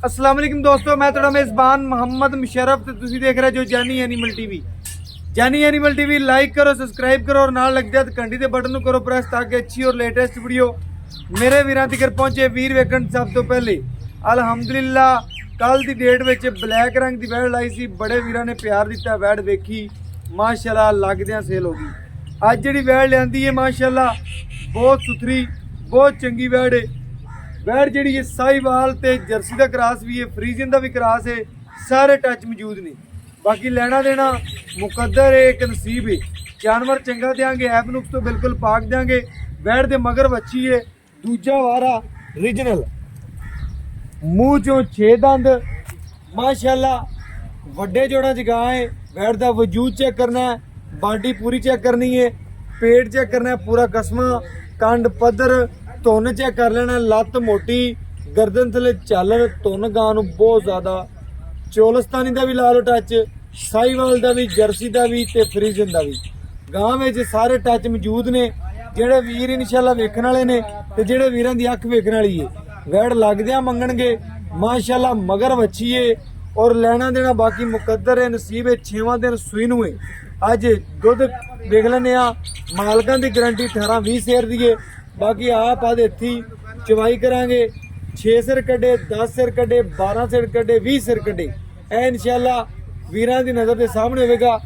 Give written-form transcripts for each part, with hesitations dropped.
अस्सलाम वालेकुम दोस्तों, मैं थोड़ा मेज़बान मोहम्मद मुशर्रफ ते तुसी देख रहे जो जानी एनिमल टीवी। जानी एनिमल टीवी लाइक करो, सब्सक्राइब करो और नाल लग जाए घंटी के बटन करो प्रेस ताकि अच्छी और लेटेस्ट वीडियो मेरे वीरां तक पहुंचे। वीर वेखण सब तो पहले अलहमदुलिल्लाह कल की डेट में ब्लैक रंग की वैड़ लाई सी, बड़े वीरां ने प्यार दिता, वैड़ वेखी माशाल्लाह लगदियां सेल हो गई। अज जिहड़ी वैड़ लिआंदी है माशाल्लाह बहुत सुथरी बहुत चंगी वैड़ है। वैड़ जी है साहीवाल ते जर्सी का क्रॉस भी है, फ्रीजियन का भी क्रॉस है, सारे टच मौजूद ने। बाकी लेना देना मुकद्दर है, एक नसीब है। जानवर चंगा देंगे, ऐप नुक्स तो बिल्कुल पाक देंगे। वैड़ दे मगर बच्ची है, दूजा वारा रीजनल, मूँह चो 6 दंद माशाल्लाह, वड्डे जोड़ा जगह है। वैड़ का वजूद चेक करना है, बॉडी पूरी चेक करनी है, पेट चेक करना है पूरा कसमा, कंड पद्धर धुन चेक कर लेना, लत्त मोटी, गर्दन थले चालर, धुन गां नूं बहुत ज़्यादा। चोलस्तानी का भी ला लो टच, साहीवाल का भी, जर्सी का भी ते फ्रीजन का भी। गां में सारे टच मौजूद ने। जेड़े वीर इंशाल्लाह वेखण वाले ने ते जेड़े वीरां दी अख वेखण वाली है, वैड़ लगदियां मंगणगे माशाल्लाह। मगर वच्छी है और लेना देना बाकी मुकद्दर है, नसीब है। 6वां दिन सूई नूं है। अज दुध देख लैने आ, मालकां दी गारंटी 18-20 सेर दी है। बाकी आप आदे थी चवाई करांगे, 6 सिर कड्डे, 10 सिर कड्डे, 12 सिर कड्डे, 20 सिर कड्डे, ए इंशाल्लाह वीरां दी नज़र के सामने होगा।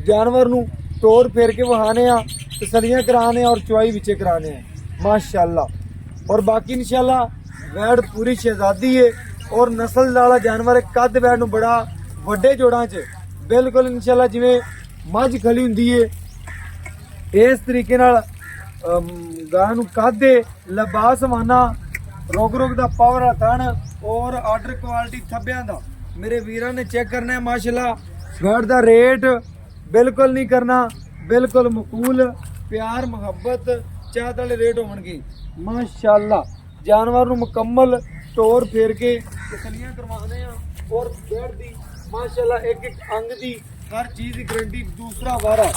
जानवर नूं तोड़ फेर के वहाने आ, तसलियां कराने और चवाई विचे कराने हैं माशाल्लाह। और बाकी इंशाल्लाह वैड़ पूरी शहजादी है और नस्ल वाला जानवर है। कद वैड़ नूं बड़ा वड्डे जोड़ां च बिल्कुल इंशाल्लाह जिवें मझ खली हुंदी है इस तरीके नाल गां नूं कद लिबास माना, रोग दा पावर थन और आर्डर क्वालिटी थब्बियां दा मेरे वीरां ने चेक करना है माशाल्लाह। वैड़ दा रेट बिल्कुल नहीं करना, बिल्कुल मकूल, प्यार मुहब्बत चाहत वाले रेट होणगे माशाल्लाह। जानवर नूं मुकम्मल तौर फेर के तसलियां करवाने आ और वैड़ दी माशाल्लाह एक एक अंग दी हर चीज़ की गारंटी। दूसरा वारा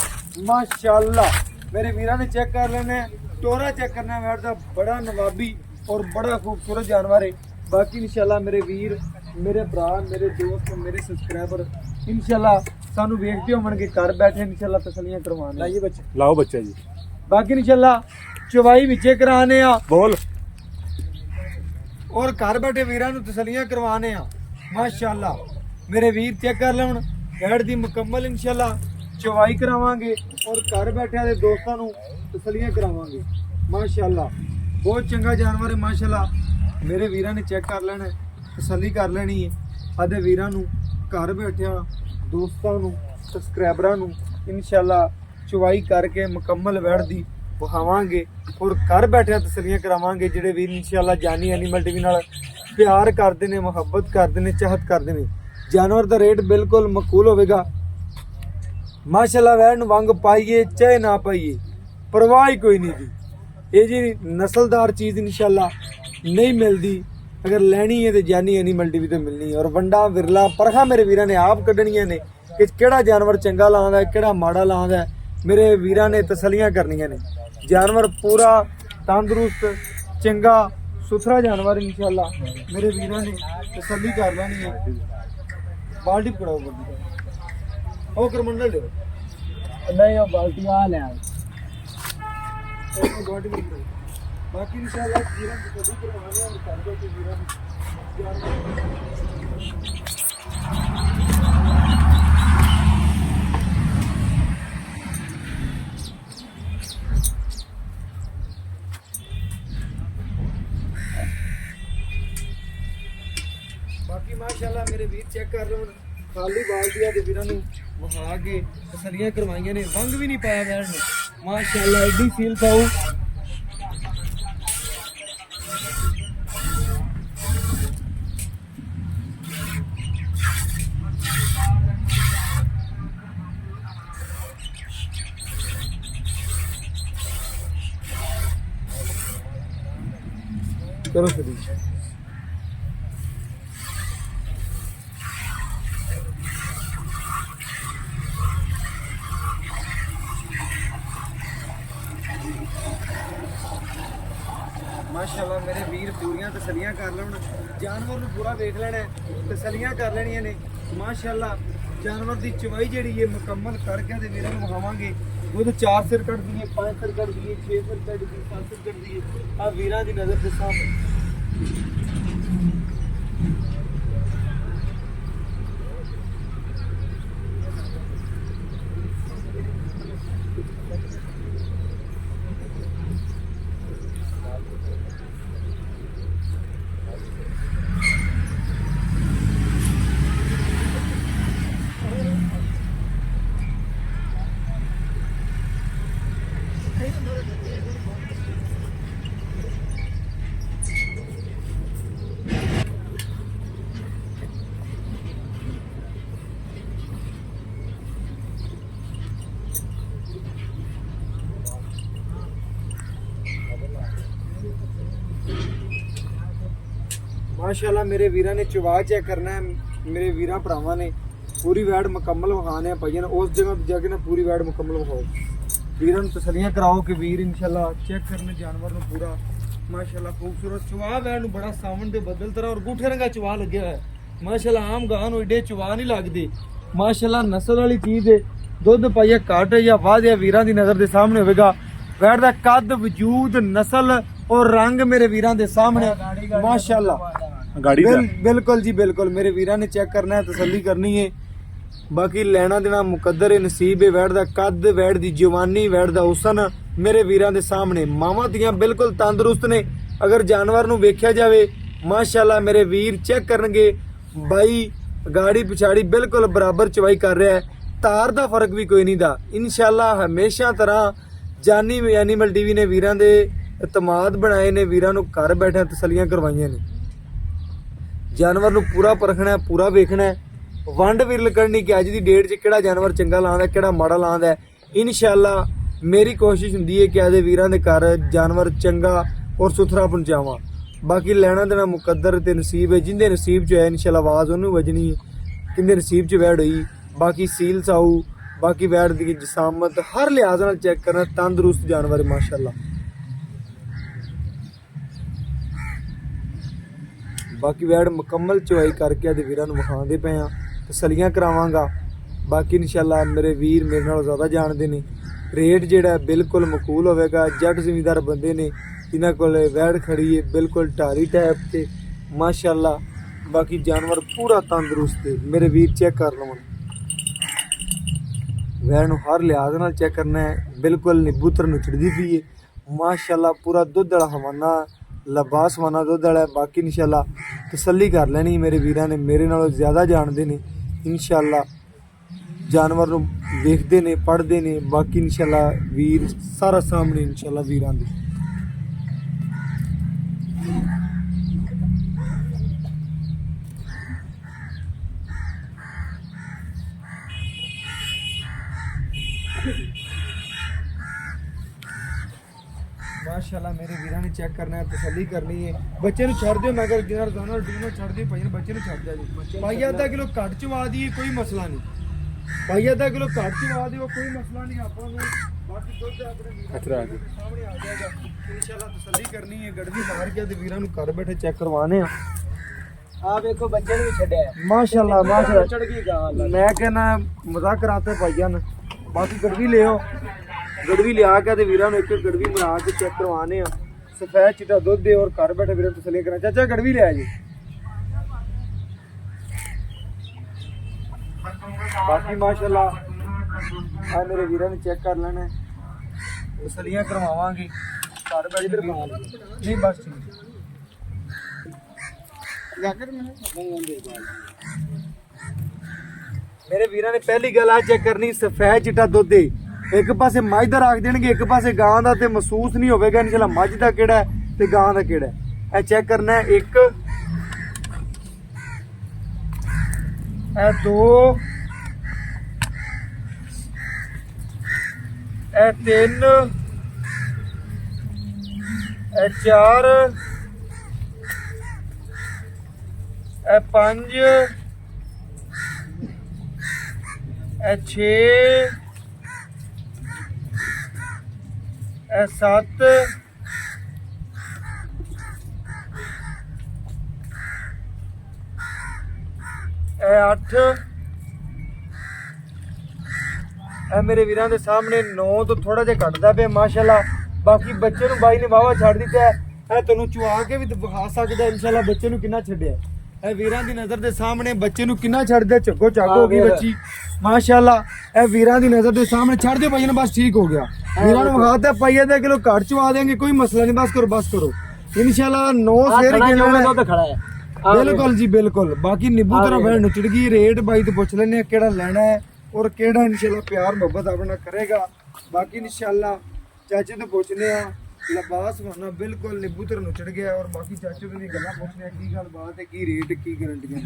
माशाल्लाह मेरे वीरां ने चेक कर लेना है, टोरा चेक करना है। वैड़ दा बड़ा नवाबी और बड़ा खूबसूरत जानवर है। बाकी इंशाल्लाह मेरे वीर, मेरे भरा, मेरे दोस्त, मेरे सब्सक्राइबर इंशाल्लाह सानू वेखते होवणगे घर बैठे इंशाल्लाह तसलियां करवाने। लाइए बच्चे, लाओ बच्चा जी। बाकी इंशाल्लाह चवाई विचे कराने आ बोल और घर बैठे वीरां नू तसलियां करवाने आ माशाल्लाह। मेरे वीर चेक कर लैण, वैड़ दी मुकम्मल इंशाल्लाह चवाई करावांगे और घर बैठे दे दोस्तां नू तसलियां करावांगे माशाल्लाह। बहुत चंगा जानवर है माशाल्लाह। मेरे वीरां ने चेक कर लेना, तसली कर लेनी है। आदे वीरां नू घर बैठिया दोस्तां नू सब्सक्राइबरां नू इंशाल्लाह चवाई करके मुकम्मल वैड़ दी विखावांगे और घर बैठे तसलियां करावांगे। जेडे वीर इंशाल्लाह जानी एनिमल टीवी नाल प्यार करते हैं, मुहब्बत करते हैं, चाहत करते हैं, जानवर का रेट बिल्कुल मकूल होगा माशाल्लाह। वैड़ नूं वंग पाइए चाहे ना पाइए परवाह ही कोई नहीं दी। ये जी नस्लदार चीज़ इंशाल्लाह नहीं मिलती, अगर लैनी है तो जानी एनिमल टीवी तो मिलनी है। और वंडा विरला परखा मेरे वीरां ने आप कड्ढनियां ने कि किहड़ा जानवर चंगा लांदा है, किहड़ा माड़ा लांदा है। मेरे वीरां ने तसलियां करनियां ने। जानवर पूरा तंदुरुस्त चंगा सुथरा जानवर इंशाल्लाह मेरे वीरां ने तसली कर लेनी है। बाल्टी पकड़ाओ, ओ करमंडल दे नहीं वो बाल्टी आ ले बाल्टी में पकड़ाओ। बाकी इंशाल्लाह वीरां की तसली करवाने और कर दो वीरां बाकी माशाल्लाह मेरे वीर चेक कर लो। खाली बाल्टिया के वीरां नूं वहा के तसलियां करवाइयां ने, वंग भी नहीं पाया वैड़ ने माशाल्लाह। एडी सील पाऊ करो फिर। ਮਾਸ਼ਾਅੱਲਾ ਮੇਰੇ ਵੀਰ ਪੂਰੀਆਂ ਤਸੱਲੀਆਂ ਕਰ ਲੈਣ। ਜਾਨਵਰ ਨੂੰ ਪੂਰਾ ਵੇਖ ਲੈਣਾ, ਤਸੱਲੀਆਂ ਕਰ ਲੈਣੀਆਂ ਨੇ। ਮਾਸ਼ਾਅੱਲਾ ਜਾਨਵਰ ਦੀ ਚਵਾਈ ਜਿਹੜੀ ਹੈ ਮੁਕੰਮਲ ਕਰਕੇ ਤੇ ਵੀਰਾਂ ਨੂੰ ਵਿਖਾਵਾਂਗੇ। ਉਹਦੇ 4 ਸਿਰ ਕੱਢ ਦਈਏ, 5 ਸਿਰ ਕੱਢ ਦਈਏ, 6 ਸਿਰ ਕੱਢ ਦਈਏ, 7 ਸਿਰ ਕੱਢ ਦਈਏ। ਆ ਵੀਰਾਂ ਦੀ ਨਜ਼ਰ ਦੇ ਸਾਹਮਣੇ ਮਾਸ਼ਾਅੱਲਾ ਮੇਰੇ ਵੀਰਾਂ ਨੇ ਚਵਾ ਚੈੱਕ ਕਰਨਾ ਹੈ। ਮੇਰੇ ਵੀਰਾਂ ਭਰਾਵਾਂ ਨੇ ਪੂਰੀ ਵੈੜ ਮੁਕੰਮਲ ਵਿਖਾਣੇ ਆ ਭਾਈਆਂ ਉਸ ਜਗ੍ਹਾ ਤੇ ਜਾ ਕੇ ਨਾ ਪੂਰੀ ਵੈੜ ਮੁਕੰਮਲ ਵਿਖਾਓ। ਵੀਰਾਂ ਨੂੰ ਤਸੱਲੀਆਂ ਕਰਾਓ ਕਿ ਵੀਰ ਇਨਸ਼ਾਅੱਲਾ ਚੈੱਕ ਕਰਨ ਜਾਨਵਰ ਨੂੰ ਪੂਰਾ। ਮਾਸ਼ਾਅੱਲਾ ਖੂਬਸੂਰਤ ਚਵਾ ਵੈੜ ਨੂੰ ਬੜਾ ਸਾਵਣ ਦੇ ਬੱਦਲ ਤਰ੍ਹਾਂ ਔਰ ਗੂਠੇ ਰੰਗਾ ਚਵਾ ਲੱਗਿਆ ਹੋਇਆ ਹੈ। ਮਾਸ਼ਾਅੱਲਾ ਆਮ ਗਾਂ ਨੂੰ ਏਡੇ ਚਵਾ ਨਹੀਂ ਲੱਗਦੇ। ਮਾਸ਼ਾਅੱਲਾ ਨਸਲ ਵਾਲੀ ਚੀਜ਼ ਹੈ। ਦੁੱਧ ਪਾਈਆ ਘੱਟ ਜਾਂ ਵਾਧਿਆ ਵੀਰਾਂ ਦੀ ਨਜ਼ਰ ਦੇ ਸਾਹਮਣੇ ਹੋਵੇਗਾ। ਵੈੜ ਦਾ ਕੱਦ, ਵਜੂਦ, ਨਸਲ ਔਰ ਰੰਗ ਮੇਰੇ ਵੀਰਾਂ ਦੇ ਸਾਹਮਣੇ। ਮਾਸ਼ਾਅੱਲਾ ਗਾੜੀ ਦਾ ਬਿਲकुल ਜੀ ਬਿਲकुल ਮੇਰੇ ਵੀਰਾਂ ਨੇ ਚੈੱਕ ਕਰਨਾ ਹੈ, ਤਸੱਲੀ ਕਰਨੀ ਹੈ। ਬਾਕੀ ਲੈਣਾ ਦੇਣਾ ਮੁਕੱਦਰ ਹੈ, ਨਸੀਬ ਹੈ। ਵੈੜ ਦਾ ਕੱਦ, ਵੈੜ ਦੀ ਜਵਾਨੀ, ਵੈੜ ਦਾ ਹੁਸਨ ਮੇਰੇ ਵੀਰਾਂ ਦੇ ਸਾਹਮਣੇ। ਮਾਵਾਂ ਦੀਆਂ ਬਿਲਕੁਲ ਤੰਦਰੁਸਤ ਨੇ। ਅਗਰ ਜਾਨਵਰ ਨੂੰ ਵੇਖਿਆ ਜਾਵੇ ਮਾਸ਼ਾਅੱਲਾ ਮੇਰੇ ਵੀਰ ਚੈੱਕ ਕਰਨਗੇ। ਬਾਈ ਗਾੜੀ ਪਿਛਾੜੀ ਬਿਲਕੁਲ ਬਰਾਬਰ ਚਵਾਈ ਕਰ ਰਿਹਾ ਹੈ। ਤਾਰ ਦਾ ਫਰਕ ਵੀ ਕੋਈ ਨਹੀਂ ਦਾ। ਇਨਸ਼ਾਅੱਲਾ ਹਮੇਸ਼ਾ ਤਰ੍ਹਾਂ ਜਾਨੀ ਐਨੀਮਲ ਟੀਵੀ ਨੇ ਵੀਰਾਂ ਦੇ ਇਤਮਾਦ ਬਣਾਏ ਨੇ, ਵੀਰਾਂ ਨੂੰ ਘਰ ਬੈਠੇ ਤਸੱਲੀਆਂ ਕਰਵਾਈਆਂ ਨੇ। ਜਾਨਵਰ ਨੂੰ ਪੂਰਾ ਪਰਖਣਾ ਹੈ, ਪੂਰਾ ਵੇਖਣਾ ਹੈ। ਵੰਡ ਵਿਰਲ ਕਰਨੀ ਕਿ ਅੱਜ ਦੀ ਡੇਟ 'ਚ ਕਿਹੜਾ ਜਾਨਵਰ ਚੰਗਾ ਲਾਉਂਦਾ, ਕਿਹੜਾ ਮਾੜਾ ਲਾਉਂਦਾ। ਇਨਸ਼ਾਅੱਲਾ ਮੇਰੀ ਕੋਸ਼ਿਸ਼ ਹੁੰਦੀ ਹੈ ਕਿ ਆਦੇ ਵੀਰਾਂ ਦੇ ਘਰ ਜਾਨਵਰ ਚੰਗਾ ਔਰ ਸੁਥਰਾ ਪਹੁੰਚਾਵਾਂ। ਬਾਕੀ ਲੈਣਾ ਦੇਣਾ ਮੁਕੱਦਰ ਤੇ ਨਸੀਬ ਹੈ। ਜਿੰਦੇ ਨਸੀਬ 'ਚ ਹੈ ਇਨਸ਼ਾਅੱਲਾ ਆਵਾਜ਼ ਉਹਨੂੰ ਵੱਜਣੀ ਹੈ। ਕਿੰਦੇ ਨਸੀਬ 'ਚ ਵੈੜ ਹੋਈ। ਬਾਕੀ ਸੀਲ ਸਾਊ, ਬਾਕੀ ਵੈੜ ਦੀ ਜਿਸਾਮਤ ਹਰ ਲਿਹਾਜ਼ ਨਾਲ ਚੈੱਕ ਕਰਨਾ। ਤੰਦਰੁਸਤ ਜਾਨਵਰ ਹੈ ਮਾਸ਼ਾਅੱਲਾ। ਬਾਕੀ ਵੈੜ ਮੁਕੰਮਲ ਚਵਾਈ ਕਰਕੇ ਆਦੇ ਵੀਰਾਂ ਨੂੰ ਵਿਖਾਉਂਦੇ ਪਏ ਆ, ਤਸੱਲੀਆਂ ਕਰਾਵਾਂਗਾ। ਬਾਕੀ ਇਨਸ਼ਾਅੱਲਾ ਮੇਰੇ ਵੀਰ ਮੇਰੇ ਨਾਲੋਂ ਜ਼ਿਆਦਾ ਜਾਣਦੇ ਨੇ। ਰੇਟ ਜਿਹੜਾ ਬਿਲਕੁਲ ਮਕੂਲ ਹੋਵੇਗਾ। ਜੱਟ ਜ਼ਿਮੀਂਦਾਰ ਬੰਦੇ ਨੇ ਜਿਨ੍ਹਾਂ ਕੋਲ ਵੈੜ ਖੜੀ ਹੈ ਬਿਲਕੁਲ ਢਾਰੀ ਟਾਈਪ ਤੇ ਮਾਸ਼ਾਅੱਲਾ। ਬਾਕੀ ਜਾਨਵਰ ਪੂਰਾ ਤੰਦਰੁਸਤ ਹੈ। ਮੇਰੇ ਵੀਰ ਚੈੱਕ ਕਰ ਲਵਣ। ਵੈੜ ਨੂੰ ਹਰ ਲਿਹਾਜ਼ ਨਾਲ ਚੈੱਕ ਕਰਨਾ ਹੈ। ਬਿਲਕੁਲ ਨਿਬੂਤਰ ਨੁਚੜਦੀ ਪਈ ਹੈ ਮਾਸ਼ਾਅੱਲਾ। ਪੂਰਾ ਦੁੱਧ ਵਾਲਾ ਹਵਾਨਾ ਲਬਾਸ ਵਾਨਾ ਦੁੱਧ ਵਾਲਾ। ਬਾਕੀ ਇਨਸ਼ਾਅੱਲਾ ਤਸੱਲੀ ਕਰ ਲੈਣੀ ਮੇਰੇ ਵੀਰਾਂ ਨੇ, ਮੇਰੇ ਨਾਲੋਂ ਜ਼ਿਆਦਾ ਜਾਣਦੇ ਨੇ। ਇਨਸ਼ਾਅੱਲਾ ਜਾਨਵਰ ਨੂੰ ਵੇਖਦੇ ਨੇ, ਪੜ੍ਹਦੇ ਨੇ। ਬਾਕੀ ਇਨਸ਼ਾਅੱਲਾ ਵੀਰ ਸਾਰਾ ਸਾਹਮਣੇ ਇਨਸ਼ਾਅੱਲਾ ਵੀਰਾਂ ਦੇ। ਮਾਸ਼ਾਅੱਲਾ ਮੇਰੇ ਵੀਰਾਂ ਨੇ ਚੈੱਕ ਕਰਨਾ ਹੈ, ਤਸੱਲੀ ਕਰਨੀ ਹੈ। ਬੱਚੇ ਨੂੰ ਛੱਡ ਦਿਓ, ਮਗਰ ਜਿਹਨਾਂ ਦੋਨੋਂ ਟੀਮਾਂ ਛੱਡ ਦਿਓ ਭਾਈ, ਬੱਚੇ ਨੂੰ ਛੱਡ ਦਿਓ। ਭਾਈ ਅੱਧਾ ਕਿਲੋ ਘੱਟ ਚਵਾ ਦਈਏ ਕੋਈ ਮਸਲਾ ਨਹੀਂ। ਭਾਈ ਅੱਧਾ ਕਿਲੋ ਘੱਟ ਚਵਾ ਦਿਓ ਕੋਈ ਮਸਲਾ ਨਹੀਂ ਆਪਾਂ ਨੂੰ। ਬਾਕੀ ਦੁੱਧ ਆਪਣੇ ਵੀਰਾਂ ਦੇ ਸਾਹਮਣੇ ਆ ਜਾਏਗਾ। ਇਨਸ਼ਾਅੱਲਾ ਤਸੱਲੀ ਕਰਨੀ ਹੈ। ਗੜਵੀ ਮਾਰ ਕੇ ਤੇ ਵੀਰਾਂ ਨੂੰ ਘਰ ਬੈਠੇ ਚੈੱਕ ਕਰਵਾਣੇ ਆ। ਆ ਵੇਖੋ ਬੱਚੇ ਨੂੰ ਵੀ ਛੱਡਿਆ ਮਾਸ਼ਾਅੱਲਾ ਮਾਸ਼ਾਅੱਲਾ ਚੜ ਗਈ ਗਾਂ। ਮੈਂ ਕਹਿੰਦਾ ਮਜ਼ਾਕ ਕਰਾਤੇ ਭਾਈਆਂ ਨੇ। ਬਾਕੀ ਗੜਵੀ ਲਿਓ, ਗੜਵੀ ਲਿਆ ਕੇ ਤੇ ਵੀਰਾਂ ਨੂੰ ਇੱਕ ਗੜਵੀ ਬਣਾ ਕੇ ਚੈੱਕ ਕਰਵਾਣੇ ਆ। ਸਫੈਦ ਚਿੱਟਾ ਦੁੱਧ ਦੇ ਔਰ ਘਰ ਬੈਠੇ ਵੀਰਾਂ ਨੂੰ ਤਸੱਲੀ ਕਰਾਂ। ਚਾਚਾ ਗੜਵੀ ਲਿਆ ਜੀ। ਬਾਕੀ ਮਾਸ਼ਾਅੱਲਾ ਆ ਮੇਰੇ ਵੀਰਾਂ ਨੇ ਚੈੱਕ ਕਰ ਲੈਣਾ, ਤਸੱਲੀਆਂ ਕਰਵਾਵਾਂਗੇ। ਘਰ ਬੈਠੇ ਨਹੀਂ ਬਸ ਮੇਰੇ ਵੀਰਾਂ ਨੇ ਪਹਿਲੀ ਗੱਲ ਆ ਚੈੱਕ ਕਰਨੀ ਸਫੈਦ ਚਿੱਟਾ ਦੁੱਧ ਦੇ। ਇੱਕ ਪਾਸੇ ਮੱਝ ਦਾ ਰੱਖ ਦੇਣਗੇ, ਇੱਕ ਪਾਸੇ ਗਾਂ ਦਾ, ਤੇ ਮਹਿਸੂਸ ਨਹੀਂ ਹੋਵੇਗਾ ਇਨਸ਼ਾਅੱਲਾ ਮੱਝ ਦਾ ਕਿਹੜਾ ਤੇ ਗਾਂ ਦਾ ਕਿਹੜਾ। ਇਹ ਚੈੱਕ ਕਰਨਾ ਹੈ। ਇੱਕ ਇਹ ਦੋ, ਇਹ ਤਿੰਨ, ਇਹ ਚਾਰ, ਇਹ ਪੰਜ, ਇਹ ਛੇ, ਇਹ 7, ਇਹ 8 ਇਹ ਮੇਰੇ ਵੀਰਾਂ ਦੇ ਸਾਹਮਣੇ 9 ਤੋਂ ਥੋੜਾ ਜਿਹਾ ਘਟਦਾ ਪਿਆ ਮਾਸ਼ਾਅੱਲਾ। ਬਾਕੀ ਬੱਚੇ ਨੂੰ ਬਾਈ ਨੇ ਵਾਵਾ ਛੱਡ ਦਿੱਤਾ ਹੈ। ਇਹ ਤੁਹਾਨੂੰ ਚੁਆ ਕੇ ਵੀ ਦਿਖਾ ਸਕਦਾ ਇਨਸ਼ਾਅੱਲਾ ਬੱਚੇ ਨੂੰ ਕਿੰਨਾ ਛੱਡਿਆ। ਇਹ ਵੀਰਾਂ ਦੀ ਨਜ਼ਰ ਦੇ ਸਾਹਮਣੇ ਬੱਚੇ ਨੂੰ ਕਿੰਨਾ ਛੱਡਦਾ, ਝੱਗੋ ਝੱਗ ਹੋ ਗਈ ਬੱਚੀ ਮਾਸ਼ਾਅੱਲਾ। ਇਹ ਵੀਰਾਂ ਦੀ ਨਜ਼ਰ ਦੇ ਸਾਹਮਣੇ ਛੱਡ ਦਿਓ ਭਾਈ ਨੇ, ਬਸ ਠੀਕ ਹੋ ਗਿਆ। ਵੀਰਾਂ ਨੂੰ ਵਿਖਾਤਾ ਪਾਈਆ ਦਾ ਕਿਲੋ ਘੱਟ ਚੁਆ ਦੇंगे, ਕੋਈ ਮਸਲਾ ਨਹੀਂ, ਬਸ ਕਰੋ ਇਨਸ਼ਾਅੱਲਾ। 9 ਫੇਰ ਖੜਾ ਖੜਾ ਹੈ। ਬਿਲਕੁਲ ਜੀ ਬਿਲकुल। ਬਾਕੀ ਨਿੱਬੂ ਤਰ੍ਹਾਂ ਬੈਣ ਨੁਚੜ ਗਈ। ਰੇਟ ਬਾਈ ਤੋਂ ਪੁੱਛ ਲੈਣੇ ਕਿਹੜਾ ਲੈਣਾ ਹੈ ਔਰ ਕਿਹੜਾ ਇਨਸ਼ਾਅੱਲਾ ਪਿਆਰ ਮੁਹੱਬਤ ਆਪਣਾ ਕਰੇਗਾ। ਬਾਕੀ ਇਨਸ਼ਾਅੱਲਾ ਚਾਚੇ ਤੋਂ ਪੁੱਛਨੇ ਆ ਲਿਬਾਸ ਵਰਨਾ ਬਿਲकुल ਨਿੱਬੂ ਤਰ੍ਹਾਂ ਨੁਚੜ ਗਿਆ। ਔਰ ਬਾਕੀ ਚਾਚੇ ਤੋਂ ਵੀ ਗੱਲਾਂ ਪੁੱਛਨੇ ਆ ਕੀ ਗੱਲ ਬਾਤ ਹੈ, ਕੀ ਰੇਟ, ਕੀ ਗਾਰੰਟੀਆਂ।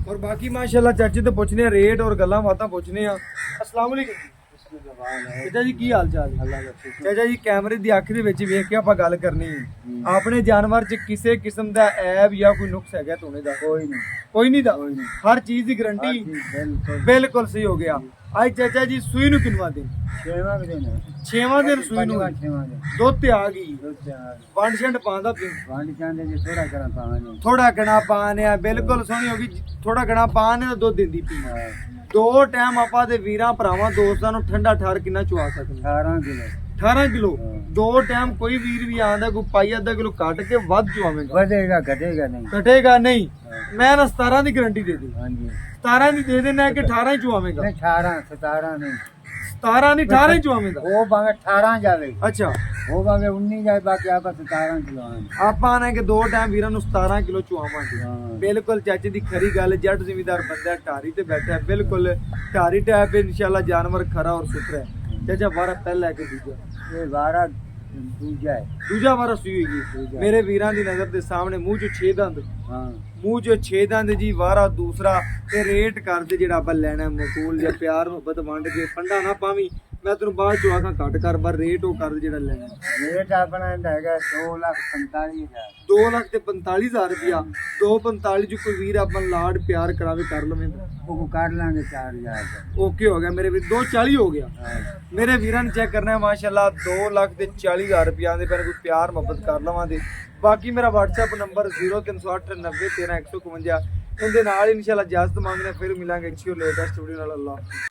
ਔਰ ਬਾਕੀ ਮਾਸ਼ਾਅੱਲਾ ਚਾਚੇ ਤੋਂ ਪੁੱਛਨੇ ਆ ਰੇਟ ਔਰ ਗੱਲਾਂ ਬਾਤਾਂ ਪੁੱਛਨੇ ਆ। अस्सलाम वालेकुम ਚਾਚਾ ਜੀ, ਕੀ ਹਾਲ ਚਾਲ ਹੈ? ਚਾਚਾ ਜੀ ਕੈਮਰੇ ਦੀ ਅੱਖ ਦੇ ਵਿੱਚ ਵੇਖ ਕੇ ਆਪਾਂ ਗੱਲ ਕਰਨੀ ਹੈ। ਆਪਣੇ ਜਾਨਵਰ 'ਚ ਕਿਸੇ ਕਿਸਮ ਦਾ ਐਬ ਜਾਂ ਕੋਈ ਨੁਕਸ ਹੈਗਾ ਤੋਨੇ ਦਾ? ਕੋਈ ਨਹੀਂ ਦਾ। ਹਰ ਚੀਜ਼ ਦੀ ਗਾਰੰਟੀ ਬਿਲਕੁਲ ਸਹੀ ਹੋ ਗਿਆ। ਅੱਜ ਚਾਚਾ ਜੀ ਸੂਈ ਨੂੰ ਕਿੰਨਵਾ ਦਿਨ? 6ਵਾਂ ਦਿਨ ਸੂਈ ਨੂੰ ਦੁੱਧ ਤੇ ਆ ਗਈ। ਵੰਡ ਛੰਡ ਪਾਉਂਦਾ ਥੋੜਾ ਘਣਾ ਪਾਣੇ ਆ, ਬਿਲਕੁਲ ਸੋਹਣੀ ਹੋ ਗਈ। ਥੋੜਾ ਘਣਾ ਪਾਣੇ ਤਾਂ ਦੁੱਧ ਦਿੰਦੀ ਪੀ। 2 ਟਾਈਮ ਆਪਾਂ ਦੇ ਵੀਰਾਂ ਭਰਾਵਾਂ ਦੋਸਤਾਂ ਨੂੰ ਠੰਡਾ ਠਾਰ ਕਿੰਨਾ ਚੁਆ ਸਕਦੇ? 18 ਕਿਲੋ। 2 ਟਾਈਮ ਕੋਈ ਵੀਰ ਵੀ ਆਂਦਾ ਕੋਈ ਪਾਈ ਅੱਧਾ ਕਿਲੋ ਕੱਟ ਕੇ ਵੱਧ ਚੁਆਵੇਂਗਾ। ਵਧੇਗਾ ਘਟੇਗਾ ਨਹੀਂ। ਘਟੇਗਾ ਨਹੀਂ। ਮੈਂ ਨਾ 17 ਦੀ ਗਾਰੰਟੀ ਦੇ ਦੀ। ਹਾਂਜੀ 17 ਦੀ ਦੇ ਦੇਣਾ ਕਿ 18 ਹੀ ਚੁਆਵੇਂਗਾ? ਨਹੀਂ 18 17 ਨਹੀਂ। 17 ਨਹੀਂ 18 ਹੀ ਚੁਆਵੇਂਗਾ। ਉਹ ਭਾਵੇਂ 18 ਜਾਵੇ, ਅੱਛਾ ਉਹ ਭਾਵੇਂ 19 ਜਾਵੇ, ਬਾਕੀ ਆਪਾਂ 17 ਚਲਾਵਾਂਗੇ। ਆਪਾਂ ਨੇ ਕਿ 2 ਟਾਈਮ ਵੀਰਾਂ ਨੂੰ 17 ਕਿਲੋ ਚੁਆਵਾਂਗੇ। ਹਾਂ। ਬਿਲਕੁਲ ਚਾਚੇ ਦੀ ਖਰੀ ਗੱਲ। ਜੱਟ ਜ਼ਿਮੀਦਾਰ ਬੰਦਾ ਢਾਰੀ ਤੇ ਬੈਠਾ ਹੈ, ਬਿਲਕੁਲ ਢਾਰੀ ਟੈਪ ਇਨਸ਼ਾਅੱਲਾ ਜਾਨਵਰ ਖਰਾ ਔਰ ਸੁਥਰਾ ਹੈ। ਚਾਚਾ ਵਾਰਾ ਪਹਿਲਾ ਹੈ ਕਿ ਦੂਜਾ? ਇਹ ਵਾਰਾ ਦੂਜਾ ਹੈ। ਦੂਜਾ ਵਾਰਾ ਸੂਈ ਹੋਈ ਮੇਰੇ ਵੀਰਾਂ ਦੀ ਨਜ਼ਰ ਦੇ ਸਾਹਮਣੇ। ਮੂੰਹ 'ਚ 6 ਦੰਦ, ਹਾਂ ਮੂੰਹ 'ਚ 6 ਦੰਦ ਜੀ। ਵਾਰਾ ਦੂਸਰਾ ਤੇ ਰੇਟ ਕਰਦੇ ਜਿਹੜਾ ਆਪਾਂ ਲੈਣਾ ਮਕੂਲ ਜਾਂ ਪਿਆਰ ਮੁਹੱਬਤ ਵੰਡ ਕੇ ਫੰਡਾ ਨਾ ਪਾਵੀਂ। ਮੈਂ ਤੈਨੂੰ ਬਾਅਦ ਚੋਂ ਆਖਾਂ ਘੱਟ ਕਰ, ਪਰ ਰੇਟ ਉਹ ਕਰ ਜਿਹੜਾ ਲੈਣਾ। ਰੇਟ ਆਪਣਾ ਇਹਦਾ ਹੈਗਾ 2,45,000। 2,45,000 ਰੁਪਇਆ। 2,45 ਚ ਕੋਈ ਵੀਰ ਆਪਾਂ ਲਾਡ ਪਿਆਰ ਕਰਾਵੇ ਕਰ ਲਵੇਂ ਉਹ ਕਰ ਲਾਂਗੇ 4,000 ਦਾ। ਓਕੇ ਹੋ ਗਿਆ ਮੇਰੇ ਵੀਰ। 2,40 ਹੋ ਗਿਆ। ਮੇਰੇ ਵੀਰਾਂ ਨੇ ਚੈੱਕ ਕਰਨਾ ਹੈ ਮਾਸ਼ਾਅੱਲਾ। 2,40,000 ਰੁਪਇਆ ਦੇ ਪਰ ਕੋਈ ਪਿਆਰ ਮੁਹੱਬਤ ਕਰ ਲਵਾਂਗੇ। ਬਾਕੀ ਮੇਰਾ WhatsApp ਨੰਬਰ 0308 90 13 151। ਇਹਦੇ ਨਾਲ ਇਨਸ਼ਾਅੱਲਾ ਇਜਾਜ਼ਤ ਮੰਗਦੇ, ਫਿਰ ਮਿਲਾਂਗੇ ਅੱਛੀ ਔਰ ਲੇਟੈਸਟ ਵੀਡੀਓ ਨਾਲ। ਅੱਲਾਹ।